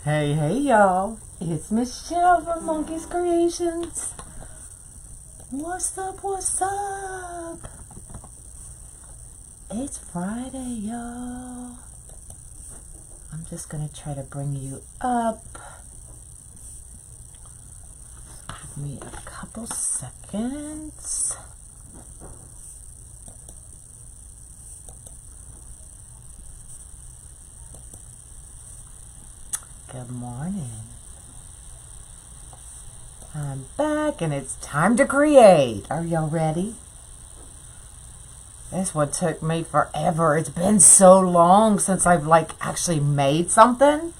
Hey y'all, it's Michelle from Monkey's Creations. What's up? It's Friday, y'all. I'm just gonna try to bring you up. Give me a couple seconds. Good morning. I'm back and it's time to create. Are y'all ready? This one took me forever. It's been so long since I've actually made something.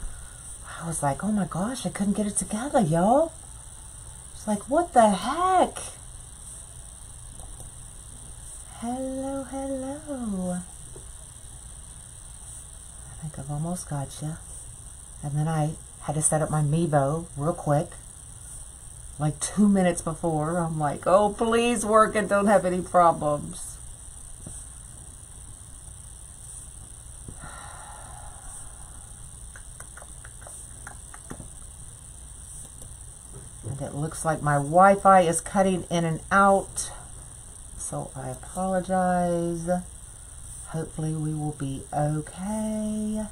I was like, oh my gosh, I couldn't get it together, y'all. It's like, what the heck? Hello. I think I've almost got you. And then I had to set up my Mevo real quick. Like 2 minutes before. I'm like, oh, please work and don't have any problems. And it looks like my Wi-Fi is cutting in and out. So I apologize. Hopefully we will be okay.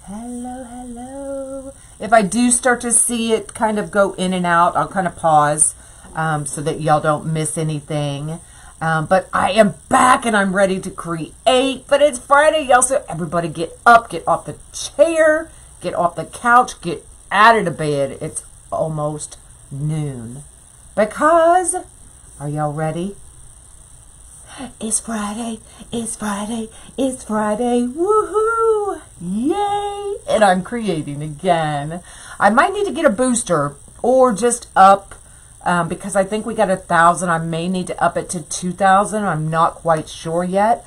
Hello. If I do start to see it kind of go in and out, I'll kind of pause so that y'all don't miss anything. But I am back and I'm ready to create. But it's Friday, y'all, so everybody get up, get off the chair, get off the couch, get out of the bed. It's almost noon. Because, are y'all ready? It's Friday, woohoo, yay, and I'm creating again. I might need to get a booster or just up, because I think we got 1,000. I may need to up it to 2,000. I'm not quite sure yet.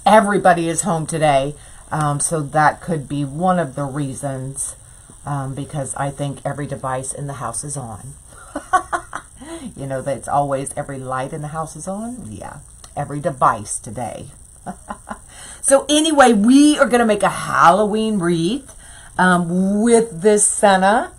Everybody is home today, so that could be one of the reasons, because I think every device in the house is on. You know, that's always every light in the house is on. Yeah, every device today. So anyway, we are going to make a Halloween wreath with this Senna.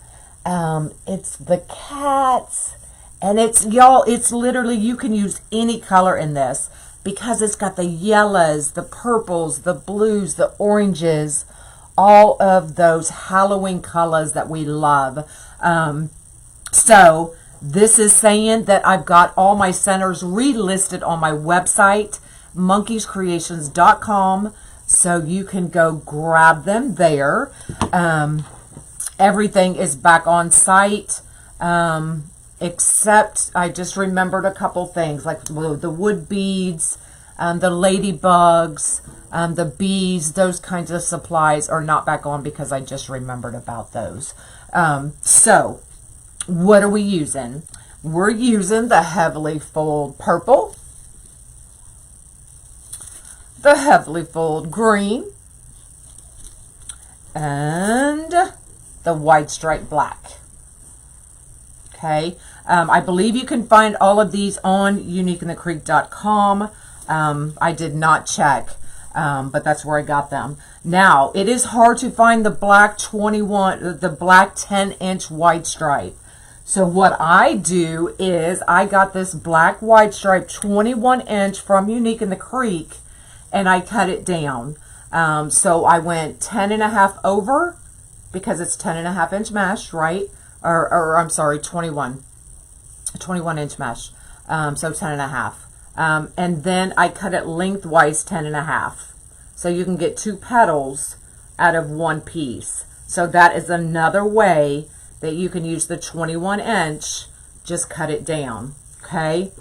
It's the cats. And it's, y'all, it's literally, you can use any color in this because it's got the yellows, the purples, the blues, the oranges, all of those Halloween colors that we love. So this is saying that I've got all my centers relisted on my website, monkeyscreations.com, so you can go grab them there. Everything is back on site, except I just remembered a couple things, like the wood beads, the ladybugs, the bees, those kinds of supplies are not back on because I just remembered about those. So what are we using? We're using the heavily fold purple, the heavily fold green, and the white stripe black. Okay, I believe you can find all of these on uniqueinthecreek.com. I did not check, but that's where I got them. Now, it is hard to find the black 10-inch white stripe. So what I do is I got this black white stripe 21-inch from Unique in the Creek, and I cut it down. So I went 10.5 over because it's 10.5-inch mesh, right? Or I'm sorry, 21-inch mesh. So 10.5. And then I cut it lengthwise 10.5. So you can get 2 petals out of one piece. So that is another way that you can use the 21-inch, just cut it down, okay?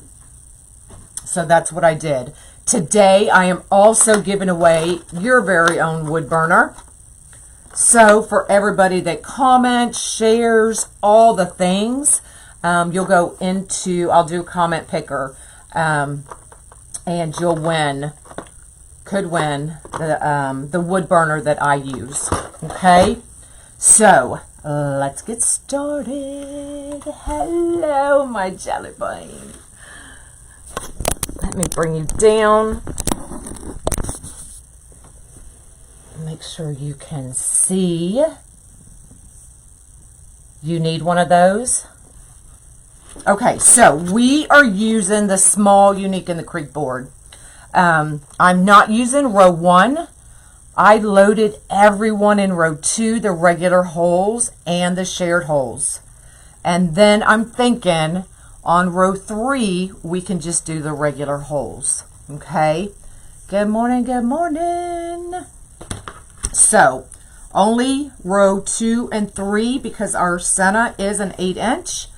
So that's what I did. Today, I am also giving away your very own wood burner. So for everybody that comments, shares, all the things, you'll go into, I'll do comment picker, and you'll win, could win the wood burner that I use, okay? So let's get started. Hello, my jelly bean. Let me bring you down. make sure you can see. You need one of those. Okay, so we are using the small Unique in the Creek board. I'm not using row 1. I loaded everyone in row 2, the regular holes and the shared holes. And then I'm thinking on row 3, we can just do the regular holes. Okay? Good morning, good morning. So, only row 2 and 3 because our center is an 8-inch.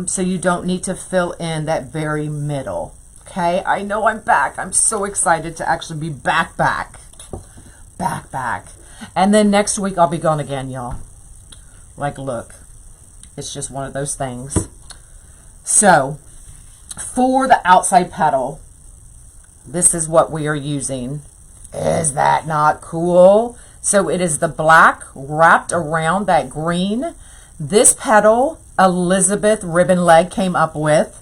So you don't need to fill in that very middle. Okay, I know I'm back. I'm so excited to actually be back. And then next week I'll be gone again, y'all. Like, look, it's just one of those things. So, for the outside petal, this is what we are using. Is that not cool? So it is the black wrapped around that green. This petal, Elizabeth Ribbon Leg came up with.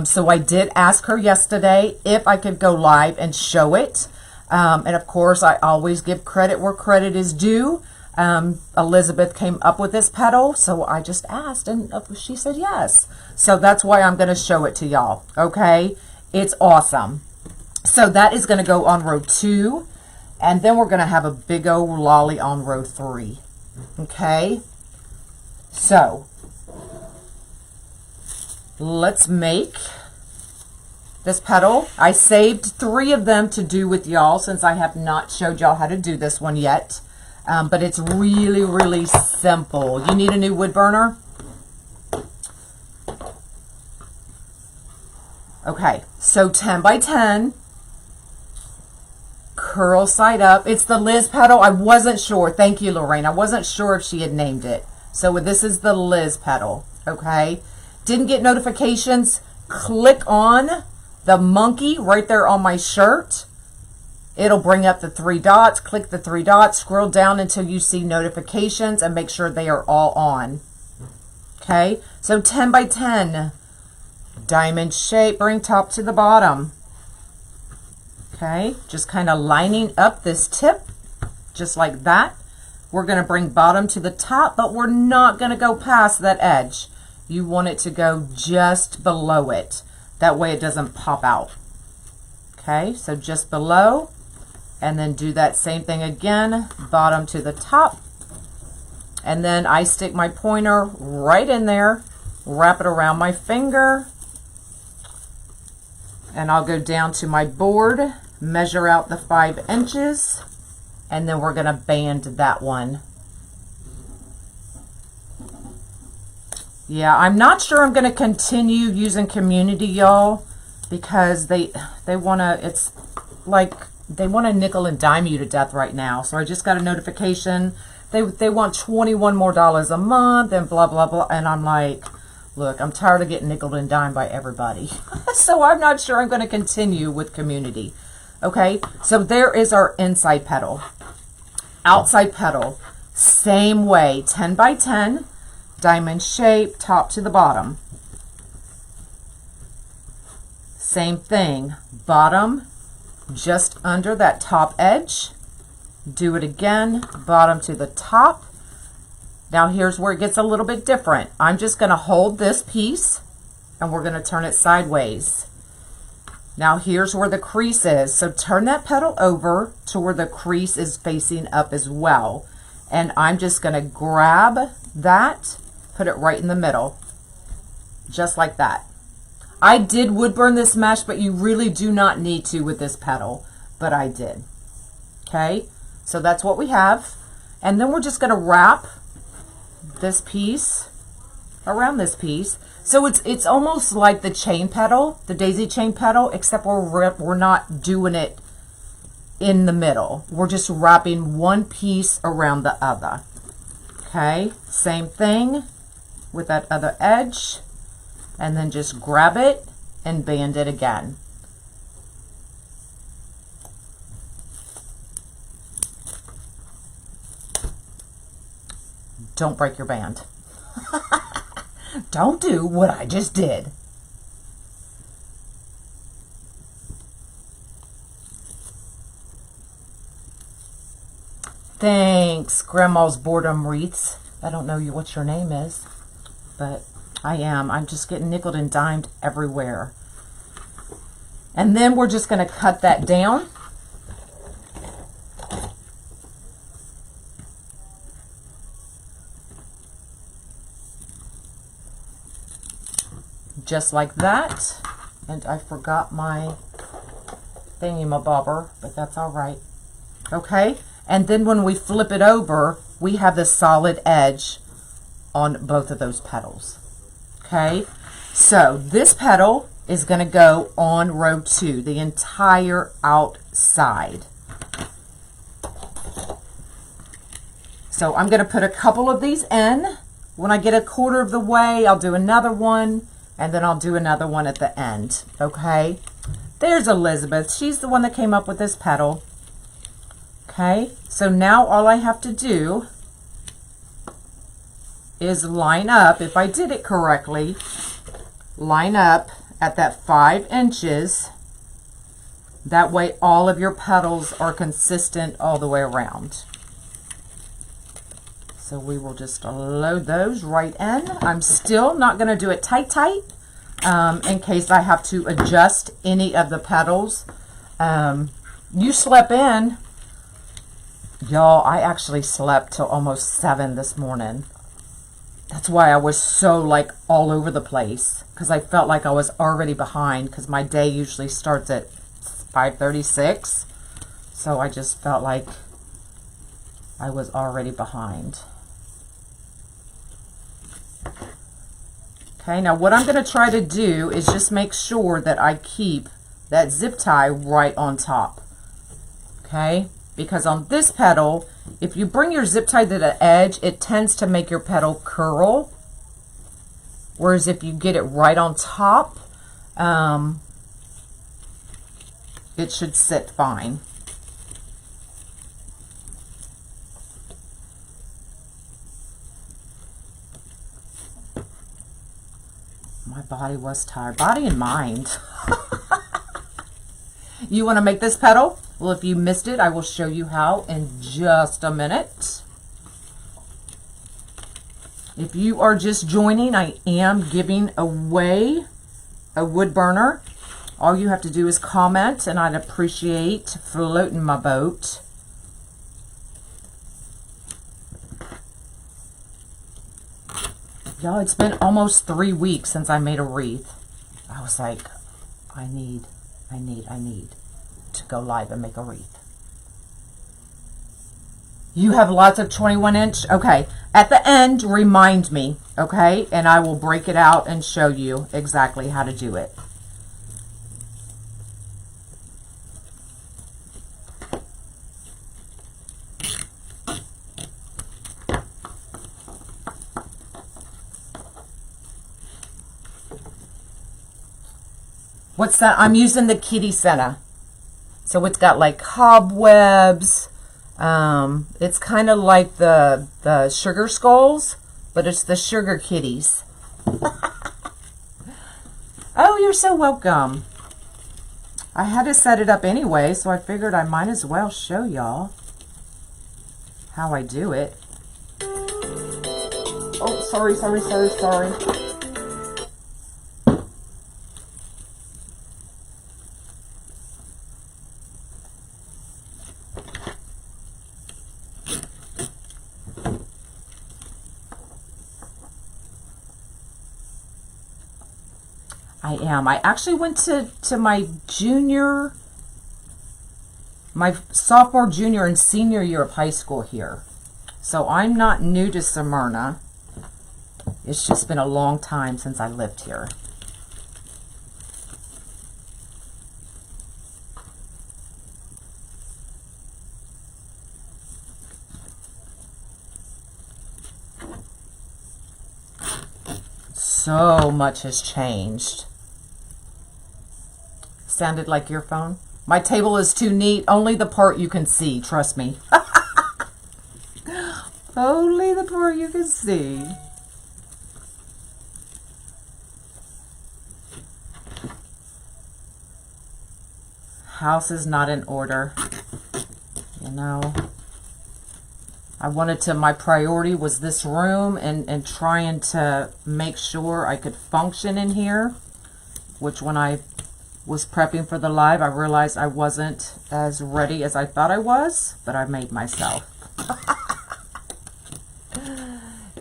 So I did ask her yesterday if I could go live and show it. And of course, I always give credit where credit is due. Elizabeth came up with this petal, so I just asked, and she said yes. So that's why I'm going to show it to y'all, okay? It's awesome. So that is going to go on row 2, and then we're going to have a big old lolly on row 3, okay? So let's make this petal. I saved 3 of them to do with y'all since I have not showed y'all how to do this one yet. But it's really, really simple. You need a new wood burner? Okay, so 10 by 10. Curl side up. It's the Liz petal. I wasn't sure. Thank you, Lorraine. I wasn't sure if she had named it. So this is the Liz petal. Okay. Didn't get notifications. Click on the monkey right there on my shirt. It'll bring up the 3 dots. Click the 3 dots. Scroll down until you see notifications and make sure they are all on. Okay. So 10 by 10. Diamond shape. Bring top to the bottom. Okay, just kind of lining up this tip, just like that. We're going to bring bottom to the top, but we're not going to go past that edge. You want it to go just below it. That way it doesn't pop out. Okay, so just below, and then do that same thing again, bottom to the top. And then I stick my pointer right in there, wrap it around my finger, and I'll go down to my board, measure out the 5 inches, and then we're going to band that one. Yeah, I'm not sure I'm going to continue using Community, y'all, because they want to, it's like they want to nickel and dime you to death right now. So I just got a notification. They want $21 more a month and blah, blah, blah. And I'm like, look, I'm tired of getting nickel and dime by everybody. So I'm not sure I'm going to continue with Community. Okay, so there is our inside petal. Outside petal, same way, 10 by 10, diamond shape, top to the bottom. Same thing, bottom, just under that top edge. Do it again, bottom to the top. Now here's where it gets a little bit different. I'm just going to hold this piece and we're going to turn it sideways. Now here's where the crease is. So turn that petal over to where the crease is facing up as well. And I'm just going to grab that, put it right in the middle, just like that. I did wood burn this mesh, but you really do not need to with this petal, but I did. Okay, so that's what we have. And then we're just going to wrap this piece around this piece. So it's almost like the chain petal, the daisy chain petal, except we're not doing it in the middle. We're just wrapping one piece around the other. Okay, same thing with that other edge, and then just grab it and band it again. Don't break your band. Don't do what I just did. Thanks, Grandma's Boredom Wreaths. I don't know what your name is, but I am. I'm just getting nickeled and dimed everywhere. And then we're just going to cut that down. Just like that. And I forgot my thingy-mabobber, but that's all right. Okay, and then when we flip it over, we have the solid edge on both of those petals. Okay, so this petal is going to go on row 2, the entire outside. So I'm going to put a couple of these in. When I get a quarter of the way, I'll do another one, and then I'll do another one at the end. Okay, there's Elizabeth. She's the one that came up with this petal. Okay, so now all I have to do is line up, if I did it correctly, line up at that 5 inches. That way all of your petals are consistent all the way around. So we will just load those right in. I'm still not going to do it tight in case I have to adjust any of the petals. You slept in. Y'all, I actually slept till almost 7 this morning. That's why I was so like all over the place, because I felt like I was already behind, because my day usually starts at 5:36. So I just felt like I was already behind. Okay, now what I'm going to try to do is just make sure that I keep that zip tie right on top. Okay, because on this petal, if you bring your zip tie to the edge, it tends to make your petal curl. Whereas if you get it right on top, it should sit fine. My body was tired. Body and mind. You want to make this petal? Well, if you missed it, I will show you how in just a minute. If you are just joining, I am giving away a wood burner. All you have to do is comment, and I'd appreciate floating my boat. Y'all, it's been almost 3 weeks since I made a wreath. I was like, I need to go live and make a wreath. You have lots of 21-inch? Okay. At the end, remind me, okay? And I will break it out and show you exactly how to do it. What's that? I'm using the kitty senna. So it's got like cobwebs. It's kind of like the sugar skulls, but it's the sugar kitties. Oh, you're so welcome. I had to set it up anyway, so I figured I might as well show y'all how I do it. Oh, sorry. I am. I actually went to my sophomore, junior, and senior year of high school here. So I'm not new to Smyrna. It's just been a long time since I lived here. So much has changed. Sounded like your phone? My table is too neat. Only the part you can see, trust me. Only the part you can see. House is not in order, you know. my priority was this room and trying to make sure I could function in here, which when I was prepping for the live, I realized I wasn't as ready as I thought I was, but I made myself.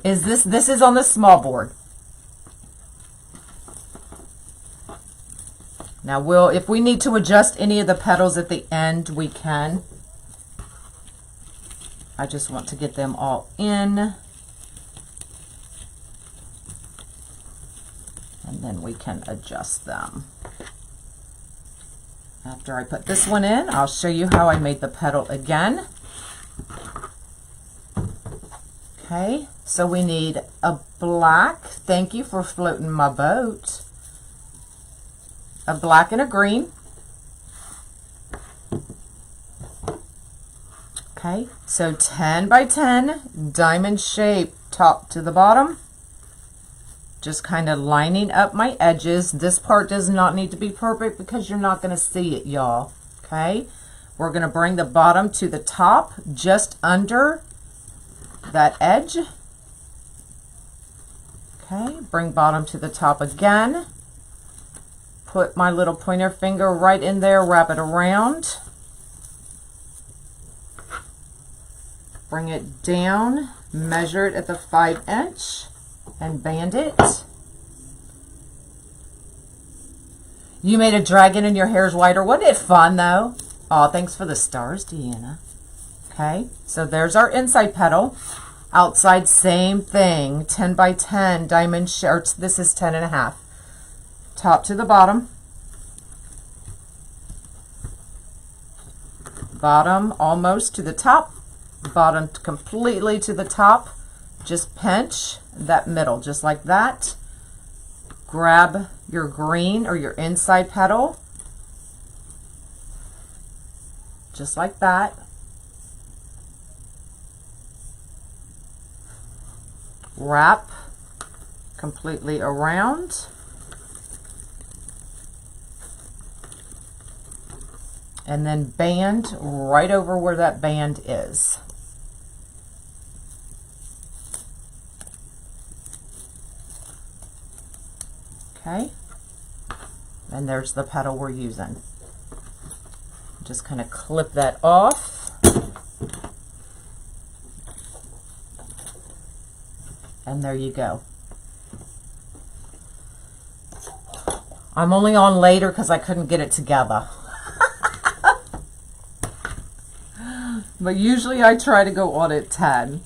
This is on the small board. Now if we need to adjust any of the petals at the end, we can. I just want to get them all in. And then we can adjust them. After I put this one in, I'll show you how I made the petal again. Okay, so we need a black. Thank you for floating my boat. A black and a green. Okay, so 10 by 10 diamond shape, top to the bottom. Just kind of lining up my edges. This part does not need to be perfect because you're not going to see it, y'all. Okay, we're going to bring the bottom to the top, just under that edge. Okay, bring bottom to the top again. Put my little pointer finger right in there, wrap it around. Bring it down, measure it at the 5-inch, and band it. You made a dragon and your hair's whiter. Wasn't it fun, though? Oh, thanks for the stars, Deanna. Okay, so there's our inside petal. Outside, same thing. 10 by 10 diamond shirts. This is 10 and a half. Top to the bottom. Bottom almost to the top. Bottom completely to the top. Just pinch that middle, just like that. Grab your green or your inside petal. Just like that. Wrap completely around. And then band right over where that band is. Okay, and there's the petal we're using. Just kind of clip that off. And there you go. I'm only on later because I couldn't get it together. But usually I try to go on at 10.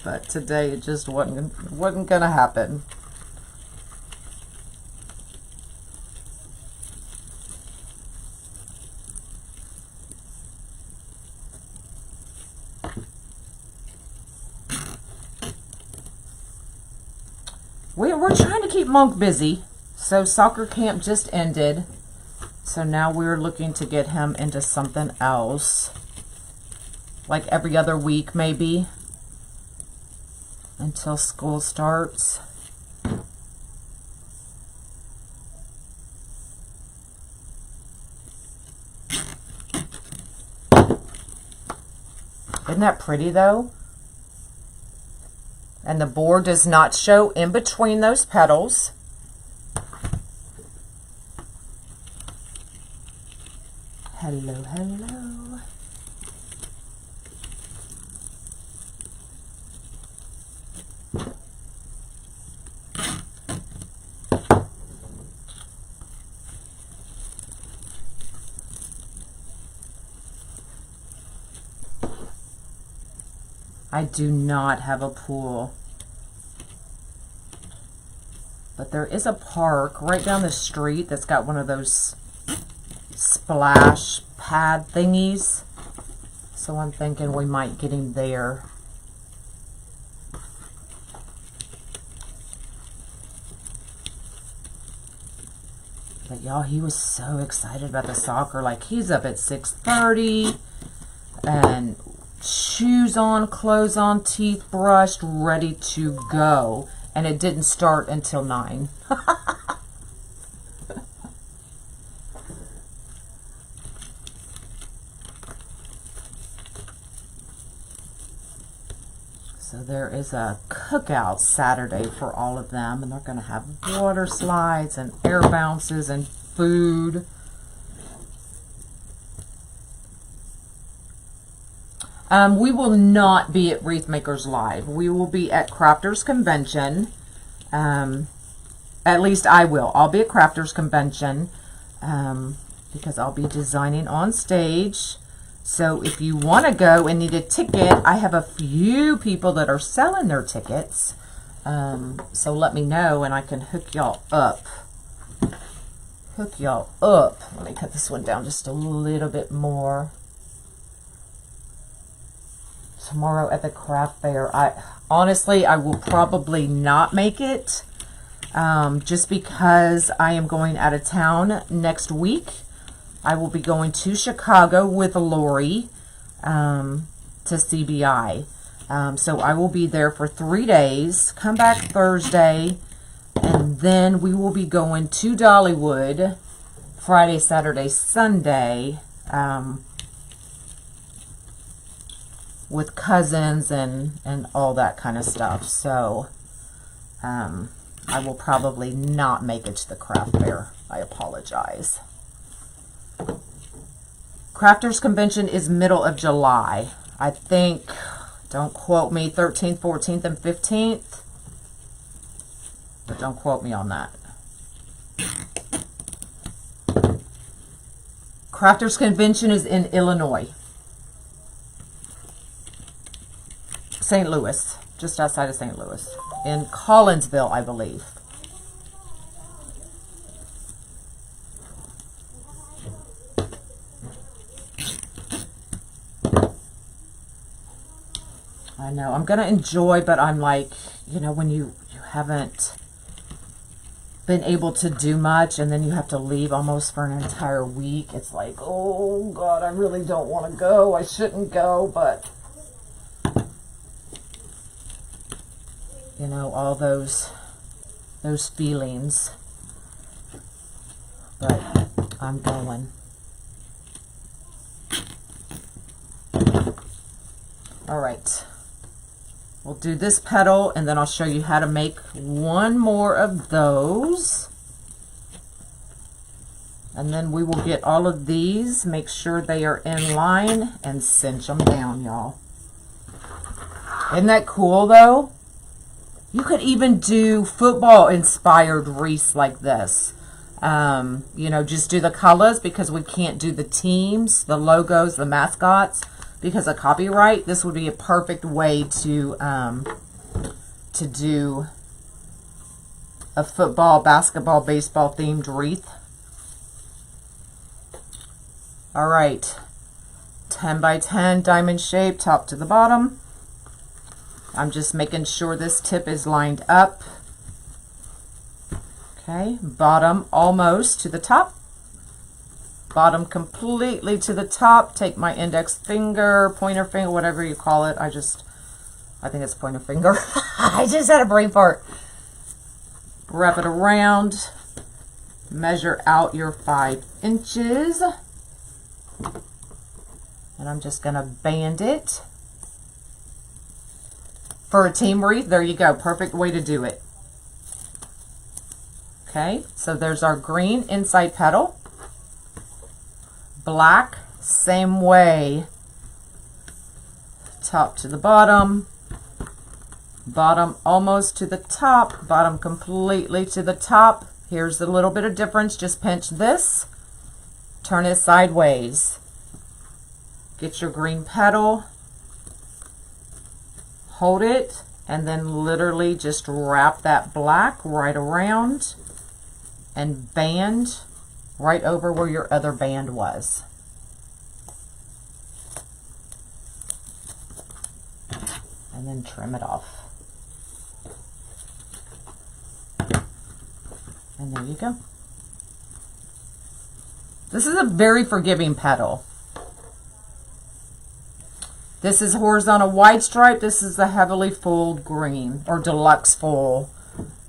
But today it just wasn't going to happen. We're trying to keep Monk busy. So soccer camp just ended. So now we're looking to get him into something else. Like every other week maybe. Until school starts. Isn't that pretty though? And the board does not show in between those petals. Hello, hello. I do not have a pool. But there is a park right down the street that's got one of those splash pad thingies. So I'm thinking we might get him there. But y'all, he was so excited about the soccer. Like, he's up at 6:30 and shoes on, clothes on, teeth brushed, ready to go. And it didn't start until 9. So there is a cookout Saturday for all of them, and they're going to have water slides and air bounces and food. We will not be at Wreath Makers Live. We will be at Crafters Convention. At least I will. I'll be at Crafters Convention because I'll be designing on stage. So if you want to go and need a ticket, I have a few people that are selling their tickets. So let me know and I can hook y'all up. Hook y'all up. Let me cut this one down just a little bit more. Tomorrow at the craft fair. Honestly, I will probably not make it just because I am going out of town next week. I will be going to Chicago with Lori to CBI. So I will be there for 3 days, come back Thursday, and then we will be going to Dollywood Friday, Saturday, Sunday, with cousins and all that kind of stuff. So I will probably not make it to the craft fair. I apologize. Crafters Convention is middle of July. I think, don't quote me, 13th, 14th, and 15th. But don't quote me on that. Crafters Convention is in Illinois. St. Louis, just outside of St. Louis, in Collinsville, I believe. I know, I'm going to enjoy, but I'm like, you know, when you haven't been able to do much and then you have to leave almost for an entire week, it's like, oh God, I really don't want to go. I shouldn't go, but you know, all those feelings. But I'm going. All right. We'll do this petal, and then I'll show you how to make one more of those. And then we will get all of these, make sure they are in line, and cinch them down, y'all. Isn't that cool, though? You could even do football-inspired wreaths like this. You know, just do the colors because we can't do the teams, the logos, the mascots because of copyright. This would be a perfect way to do a football, basketball, baseball themed wreath. All right, 10 by 10 diamond shape, top to the bottom. I'm just making sure this tip is lined up. Okay, bottom almost to the top. Bottom completely to the top. Take my index finger, pointer finger, whatever you call it. I think it's pointer finger. I just had a brain fart. Wrap it around. Measure out your 5 inches. And I'm just going to band it. For a team wreath, there you go. Perfect way to do it. Okay, so there's our green inside petal. Black, same way. Top to the bottom. Bottom almost to the top. Bottom completely to the top. Here's the little bit of difference. Just pinch this. Turn it sideways. Get your green petal. Hold it, and then literally just wrap that black right around and band right over where your other band was. And then trim it off. And there you go. This is a very forgiving petal. This is horizontal wide stripe. This is the heavily fulled green, or deluxe full,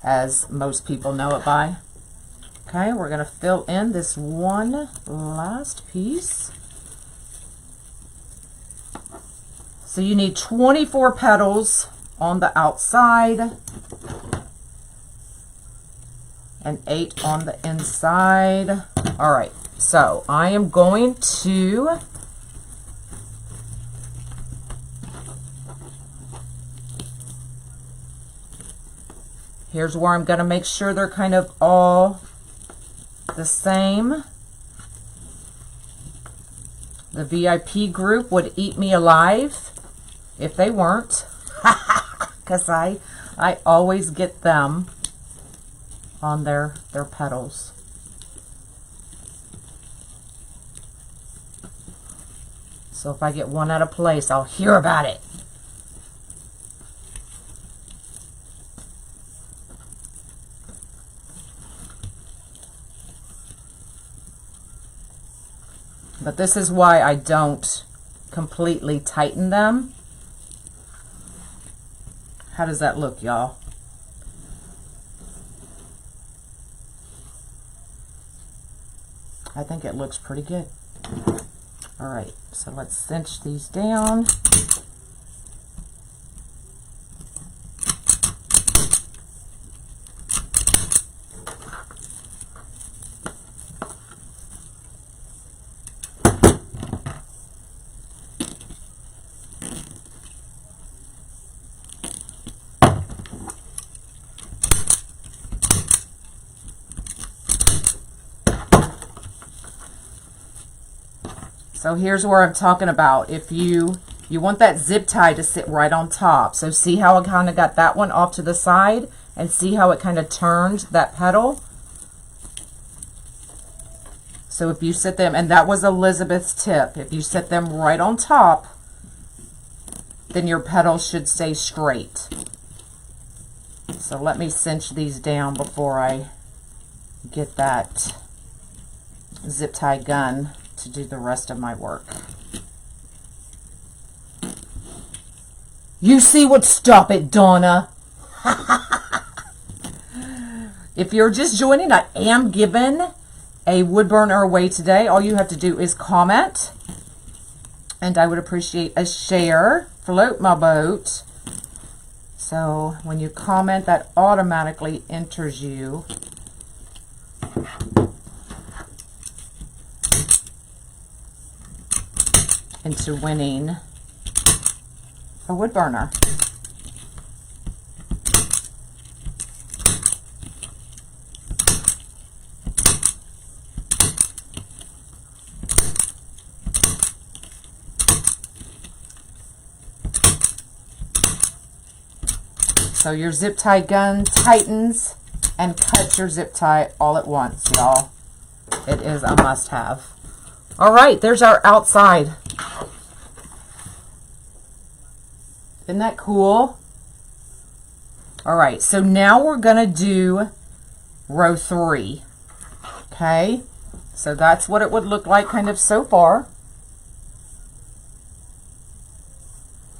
as most people know it by. Okay, we're going to fill in this one last piece. So you need 24 petals on the outside and 8 on the inside. All right, so I am going to here's where I'm going to make sure they're kind of all the same. The VIP group would eat me alive if they weren't, because I always get them on their petals. So if I get one out of place, I'll hear about it. But this is why I don't completely tighten them. How does that look, y'all? I think it looks pretty good. All right, so let's cinch these down. So here's where I'm talking about. If you want that zip tie to sit right on top. So see how I kind of got that one off to the side, and see how it kind of turned that petal. So if you sit them, and that was Elizabeth's tip, if you sit them right on top, then your petals should stay straight. So let me cinch these down before I get that zip tie gun to do the rest of my work. You see what? Stop it, Donna. If you're just joining, I am giving a wood burner away today. All you have to do is comment, and I would appreciate a share. Float my boat. So when you comment, that automatically enters you into winning a wood burner. So your zip tie gun tightens and cuts your zip tie all at once, y'all. It is a must-have. All right, there's our outside. Isn't that cool? All right, so now we're gonna do row 3. Okay, so that's what it would look like kind of so far.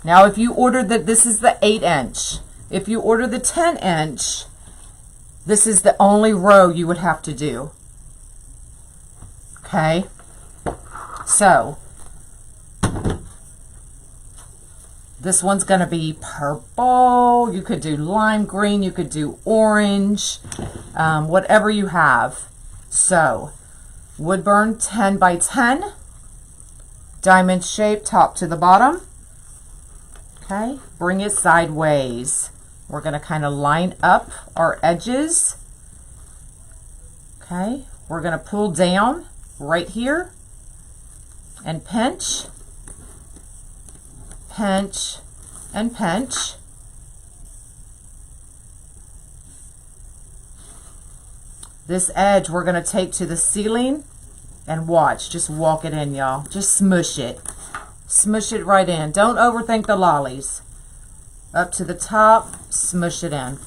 Now if you order this is the 8-inch. If you order the 10-inch, this is the only row you would have to do. Okay, so this one's going to be purple. You could do lime green. You could do orange, whatever you have. So wood burn 10 by 10, diamond shape top to the bottom. Okay, bring it sideways. We're going to kind of line up our edges. Okay, we're going to pull down right here and pinch, pinch, and pinch. This edge we're going to take to the ceiling and watch. Just walk it in, y'all. Just smush it. Smush it right in. Don't overthink the lollies. Up to the top, smush it in.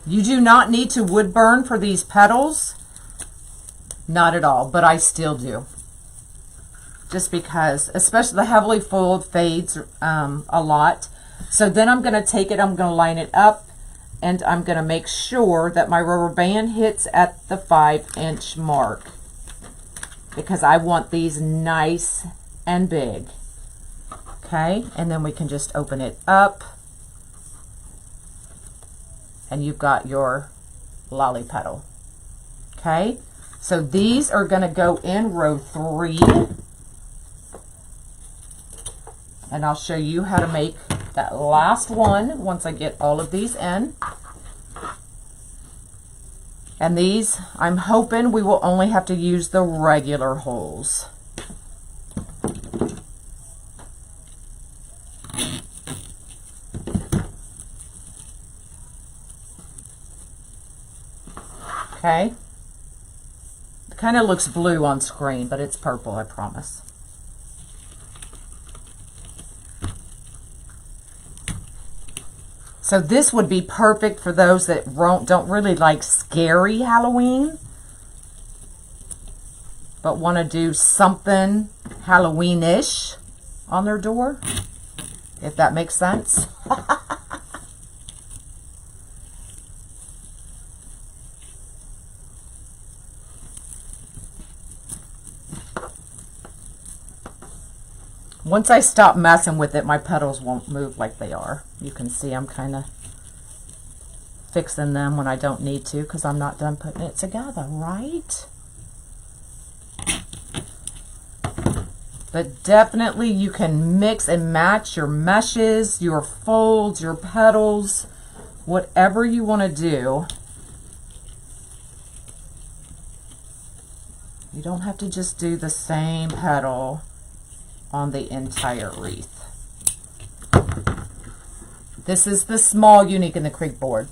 You do not need to wood burn for these petals. Not at all, but I still do. Just because, especially the heavily foiled fades a lot. So then I'm going to take it, I'm going to line it up, and I'm going to make sure that my rubber band hits at the 5-inch mark, because I want these nice and big. Okay, and then we can just open it up, and you've got your lolly petal. Okay, so these are going to go in row 3, and I'll show you how to make that last one once I get all of these in. And these, I'm hoping we will only have to use the regular holes. Okay. It kind of looks blue on screen, but it's purple, I promise. So this would be perfect for those that don't really like scary Halloween, but want to do something Halloween-ish on their door, if that makes sense. Once I stop messing with it, my petals won't move like they are. You can see I'm kind of fixing them when I don't need to because I'm not done putting it together, right? But definitely you can mix and match your meshes, your folds, your petals, whatever you want to do. You don't have to just do the same petal on the entire wreath. This is the small Unique in the Creek board.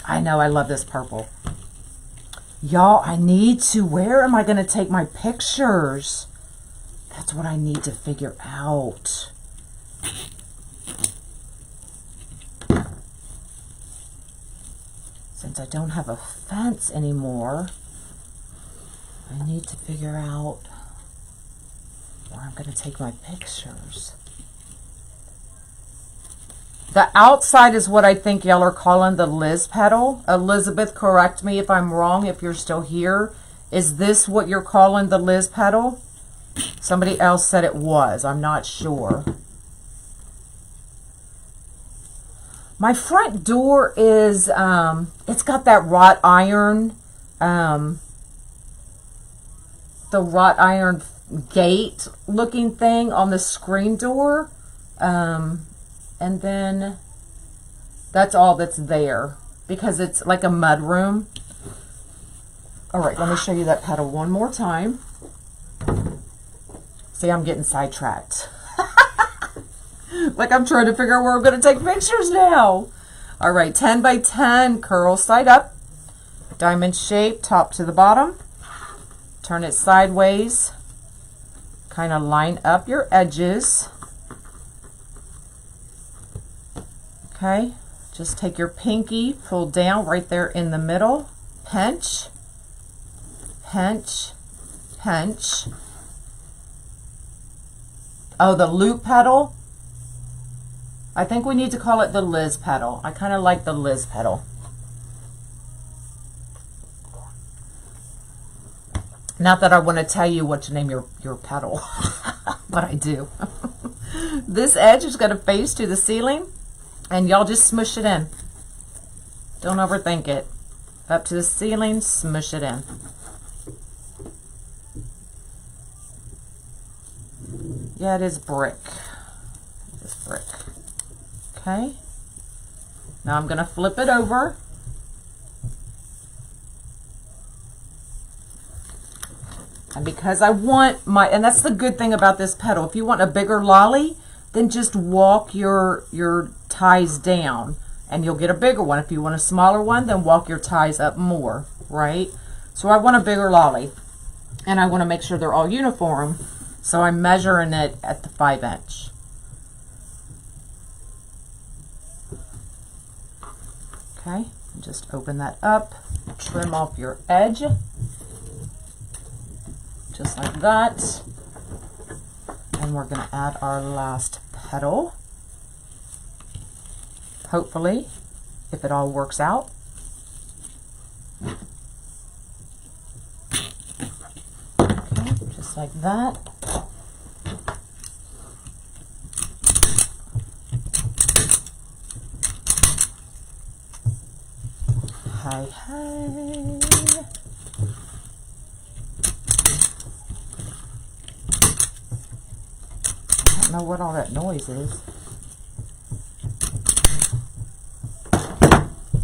I know, I love this purple. Y'all, I need to, where am I going to take my pictures? That's what I need to figure out. Since I don't have a fence anymore, I need to figure out where I'm going to take my pictures. The outside is what I think y'all are calling the Liz petal. Elizabeth, correct me if I'm wrong, if you're still here. Is this what you're calling the Liz petal? Somebody else said it was. I'm not sure. My front door is, it's got that wrought iron, the wrought iron gate looking thing on the screen door. And then that's all that's there because it's like a mud room. All right, let me show you that petal one more time. See, I'm getting sidetracked. Like I'm trying to figure out where I'm going to take pictures now. All right, 10 by 10, curl side up, diamond shape, top to the bottom. Turn it sideways. Kind of line up your edges. Okay, just take your pinky, pull down right there in the middle, pinch, pinch, pinch. Oh, the loop petal. I think we need to call it the Liz petal. I kind of like the Liz petal. Not that I want to tell you what to name your petal, but I do. This edge is going to face to the ceiling. And y'all just smush it in. Don't overthink it. Up to the ceiling, smush it in. Yeah, it is brick. It is brick. Okay. Now I'm going to flip it over. And because I want my, and that's the good thing about this petal. If you want a bigger lolly, then just walk your ties down and you'll get a bigger one. If you want a smaller one, then walk your ties up more, right? So I want a bigger lolly and I want to make sure they're all uniform. So I'm measuring it at the 5-inch. Okay, just open that up, trim off your edge. just like that. And we're going to add our last petal. Hopefully, if it all works out. Okay, just like that. Hi, hi. I don't know what all that noise is.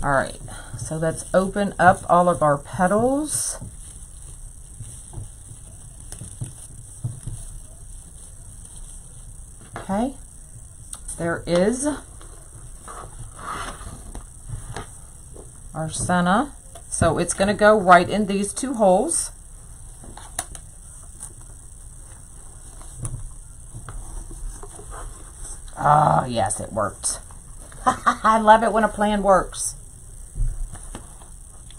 All right, so let's open up all of our petals. Okay, there is our senna. So it's going to go right in these two holes. Oh, yes, it worked. I love it when a plan works.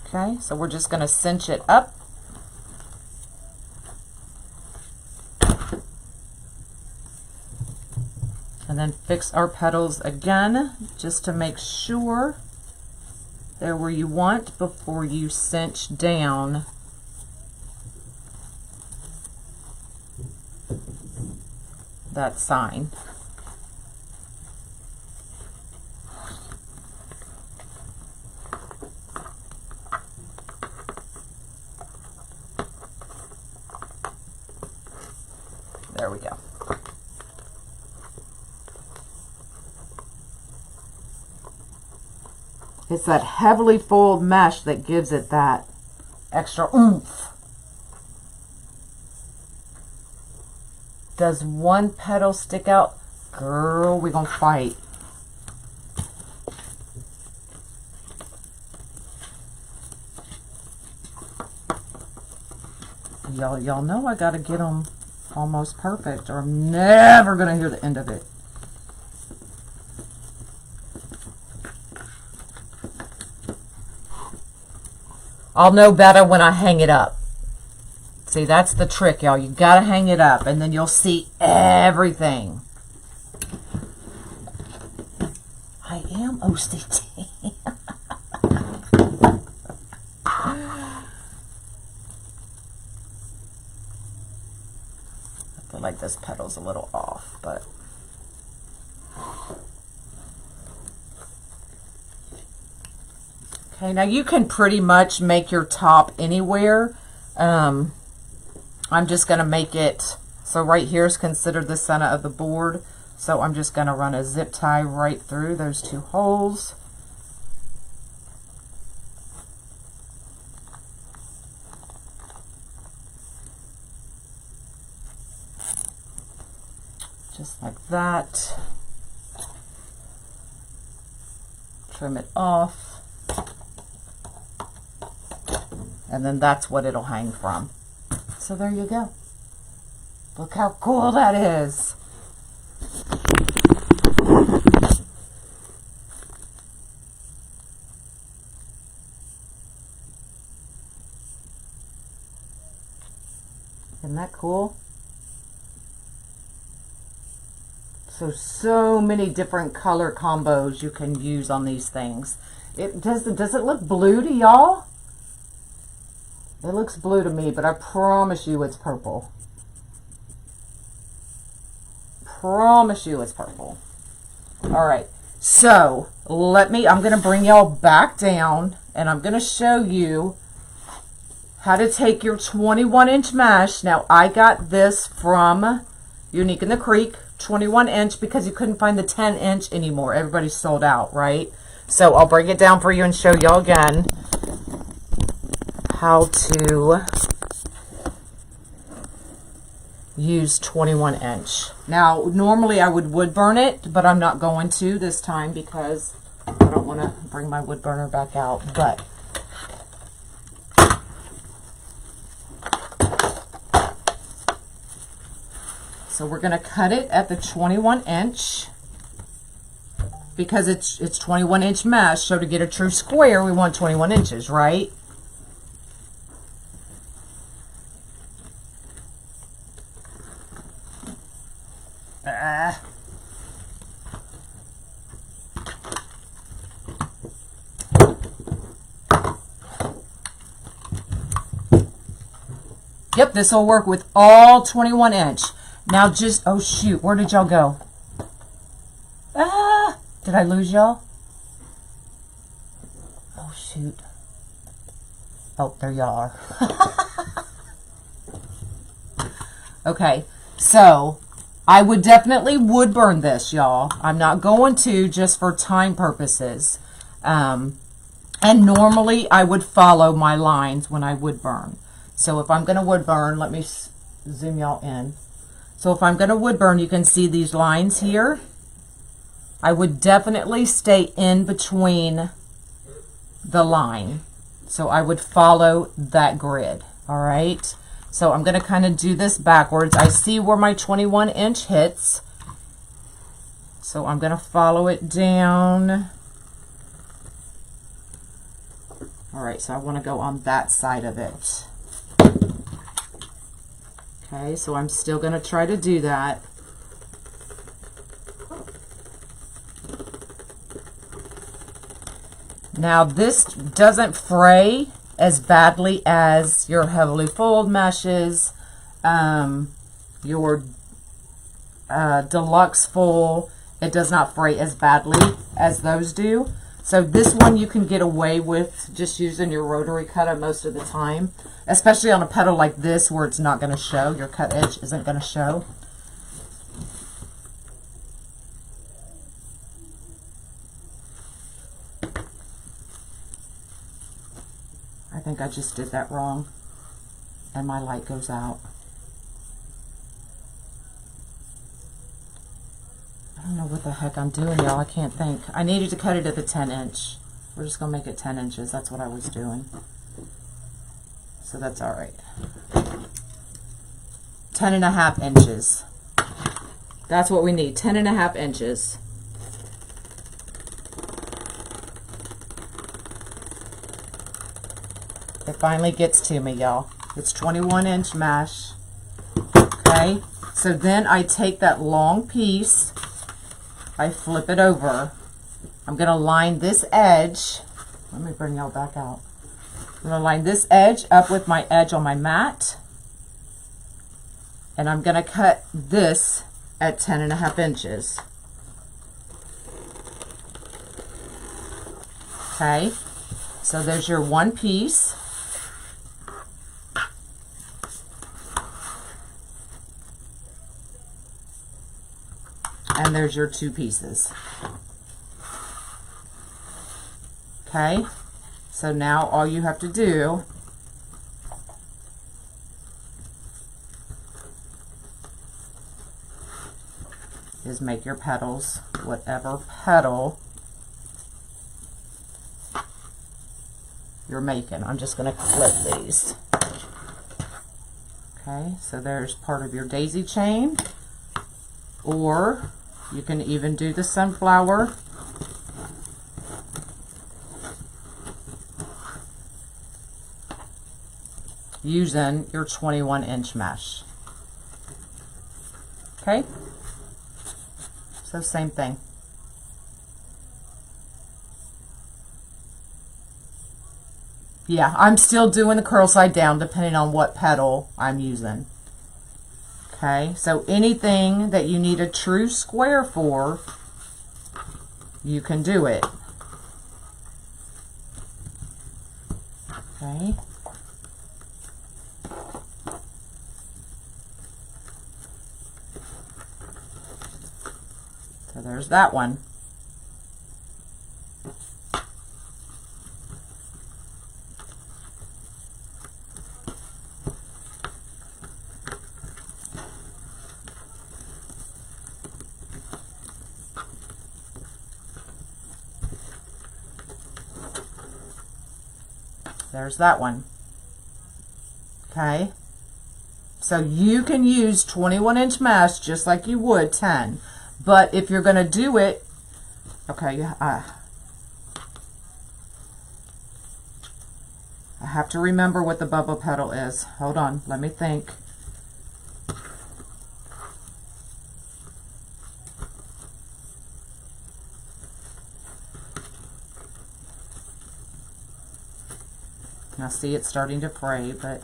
Okay, so we're just going to cinch it up. And then fix our petals again, just to make sure they're where you want before you cinch down that sign. There we go. It's that heavily foiled mesh that gives it that extra oomph. Does one petal stick out? Girl, we're gonna fight. Y'all know I gotta get them almost perfect, or I'm never gonna hear the end of it. I'll know better when I hang it up. See, that's the trick, y'all. You gotta hang it up, and then you'll see everything. I am OCD. I feel like this petal's a little off, but okay, now you can pretty much make your top anywhere. I'm just going to make it, so right here is considered the center of the board. So I'm just going to run a zip tie right through those two holes. Just like that. Trim it off. And then that's what it'll hang from. So there you go. Look how cool that is. Isn't that cool? So many different color combos you can use on these things. Does it look blue to y'all? It looks blue to me, but I promise you it's purple. Promise you it's purple. All right, so I'm going to bring y'all back down, and I'm going to show you how to take your 21-inch mesh. Now, I got this from Unique in the Creek, 21-inch, because you couldn't find the 10-inch anymore. Everybody's sold out, right? So I'll bring it down for you and show y'all again how to use 21-inch. Now, normally I would wood burn it, but I'm not going to this time because I don't want to bring my wood burner back out. But so we're going to cut it at the 21-inch because it's 21-inch mesh. So to get a true square, we want 21 inches, right? Yep, this will work with all 21 inch. Now just, oh shoot, where did y'all go? Ah, did I lose y'all? Oh shoot. Oh, there y'all are. Okay, so I would definitely wood burn this, y'all. I'm not going to, just for time purposes. And normally I would follow my lines when I wood burn. So if I'm going to wood burn, let me zoom y'all in. So if I'm going to wood burn, you can see these lines here. I would definitely stay in between the line. So I would follow that grid. All right. So I'm going to kind of do this backwards. I see where my 21 inch hits. So I'm going to follow it down. All right. So I want to go on that side of it. Okay, so I'm still going to try to do that. Now this doesn't fray as badly as your heavily foiled meshes, your deluxe foil. It does not fray as badly as those do. So this one you can get away with just using your rotary cutter most of the time, especially on a petal like this where it's not going to show. Your cut edge isn't going to show. I think I just did that wrong and my light goes out. I don't know what the heck I'm doing, y'all. I can't think. I needed to cut it at the 10 inch. We're just going to make it 10 inches. That's what I was doing. So that's all right. 10.5 inches. That's what we need. 10.5 inches. It finally gets to me, y'all. It's 21 inch mesh. Okay. So then I take that long piece. I flip it over. I'm going to line this edge. Let me bring y'all back out. I'm going to line this edge up with my edge on my mat. And I'm going to cut this at 10.5 inches. Okay. So there's your one piece. And there's your two pieces. Okay, so now all you have to do is make your petals, whatever petal you're making. I'm just going to clip these. Okay, so there's part of your daisy chain, or you can even do the sunflower. Using your 21 inch mesh. Okay, so same thing. Yeah, I'm still doing the curl side down depending on what petal I'm using. Okay, so anything that you need a true square for, you can do it. Okay. So there's that one. There's that one. Okay. So you can use 21 inch mesh just like you would 10. But if you're going to do it, okay, I have to remember what the bubble petal is. Hold on, let me think. Now see, it's starting to fray, but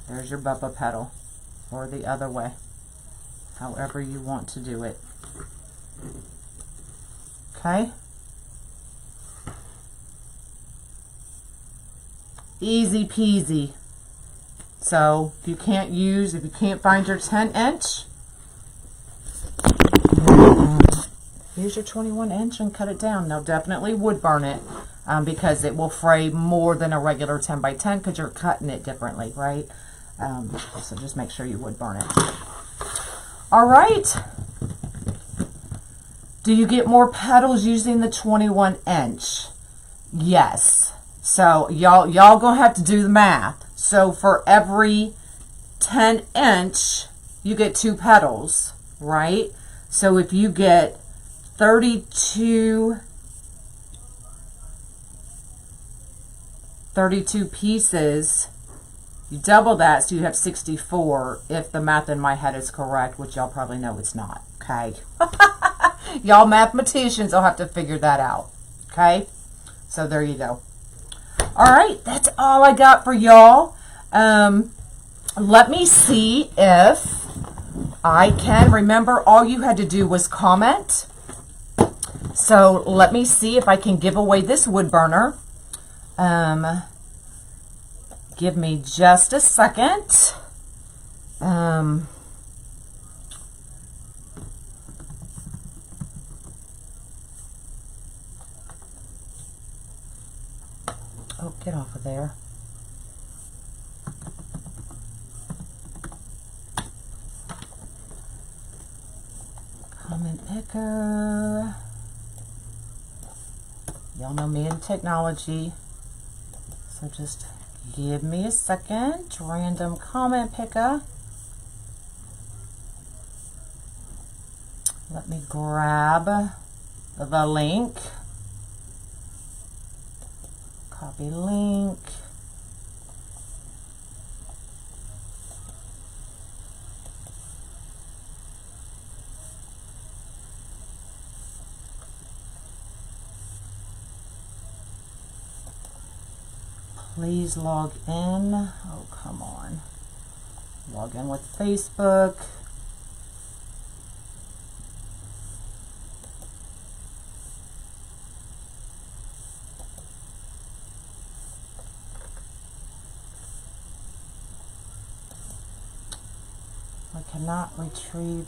there's your bubba petal, or the other way, however you want to do it. Okay? Easy peasy. So if you can't find your 10-inch, use your 21-inch and cut it down. Now definitely wood burn it, because it will fray more than a regular 10 by 10 because you're cutting it differently, right? So just make sure you wood burn it. All right. Do you get more petals using the 21-inch? Yes. So y'all gonna have to do the math. So for every 10-inch, you get 2 petals, right? So if you get 32 pieces, you double that, so you have 64, if the math in my head is correct, which y'all probably know it's not, okay? Y'all mathematicians will have to figure that out, okay? So there you go. All right, that's all I got for y'all. Let me see if I can remember. All you had to do was comment. So let me see if I can give away this wood burner. Give me just a second. Oh, get off of there. Comment picker. Y'all know me in technology, so just give me a second. Random comment picker. Let me grab the link. Copy link. Please log in. Oh, come on. Log in with Facebook. I cannot retrieve.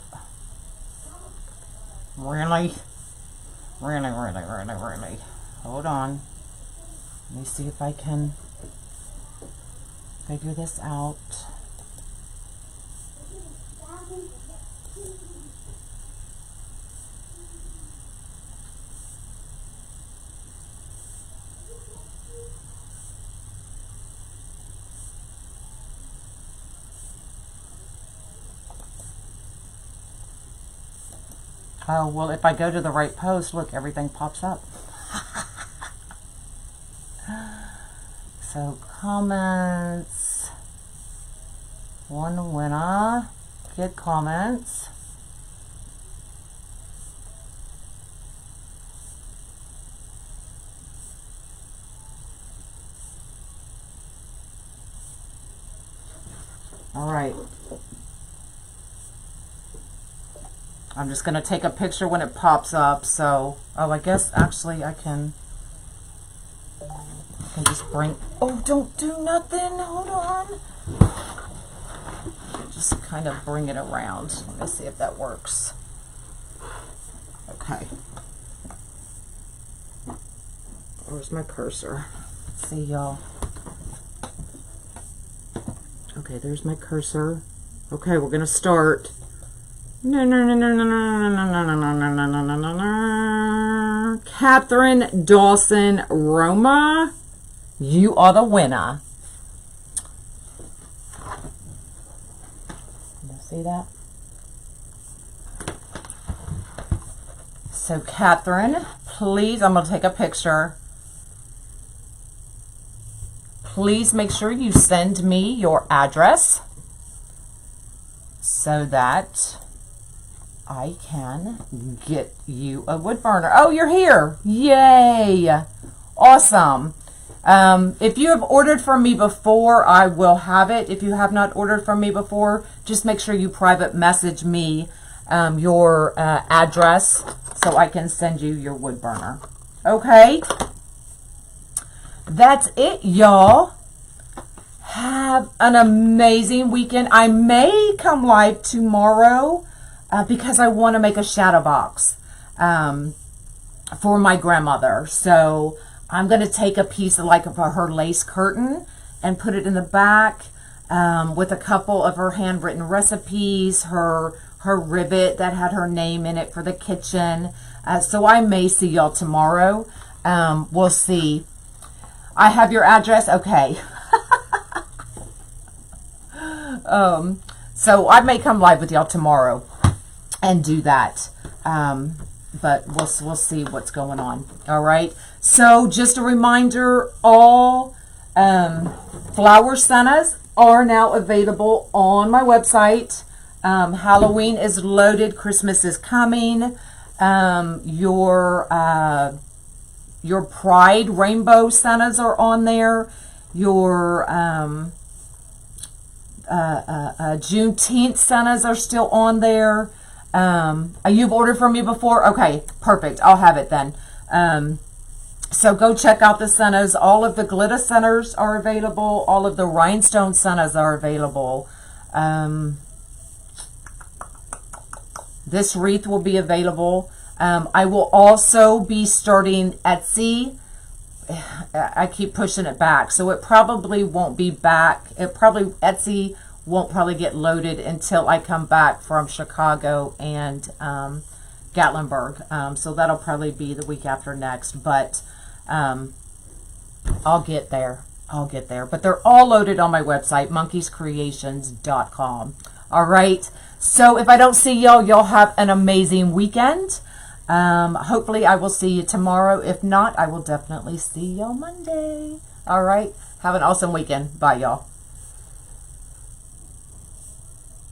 Really? Really. Hold on. Let me see if I can figure this out. Oh, well, if I go to the right post, look, everything pops up. So, comments. One winner. Get comments. All right. I'm just going to take a picture when it pops up. So, oh, I guess actually I can just bring, oh, don't do nothing. Hold on. Just kind of bring it around. Let me see if that works. Okay. Where's my cursor? Let's see, y'all. Okay, there's my cursor. Okay, we're going to start. Catherine Dawson Roma, you are the winner. You see that? So Catherine, please, I'm going to take a picture. Please make sure you send me your address so that I can get you a wood burner. Oh, you're here. Yay. Awesome. If you have ordered from me before, I will have it. If you have not ordered from me before, just make sure you private message me your address so I can send you your wood burner. Okay? That's it, y'all. Have an amazing weekend. I may come live tomorrow because I want to make a shadow box for my grandmother. So I'm going to take a piece of like of her lace curtain and put it in the back with a couple of her handwritten recipes, her ribbit that had her name in it for the kitchen. So I may see y'all tomorrow. We'll see. I have your address. Okay. So I may come live with y'all tomorrow and do that. But we'll see what's going on. All right. So just a reminder, all flower Santas are now available on my website. Halloween is loaded. Christmas is coming. Your Pride rainbow Santas are on there. Your Juneteenth Santas are still on there. You've ordered from me before? Okay, perfect. I'll have it then. So go check out the Santas. All of the glitter Santas are available. All of the rhinestone Santas are available. This wreath will be available. I will also be starting Etsy. I keep pushing it back, so it probably won't be back. Etsy won't probably get loaded until I come back from Chicago and Gatlinburg. So that'll probably be the week after next, but I'll get there. But they're all loaded on my website, monkeyscreations.com. All right. So if I don't see y'all have an amazing weekend. Hopefully I will see you tomorrow. If not, I will definitely see y'all Monday. All right. Have an awesome weekend. Bye, y'all.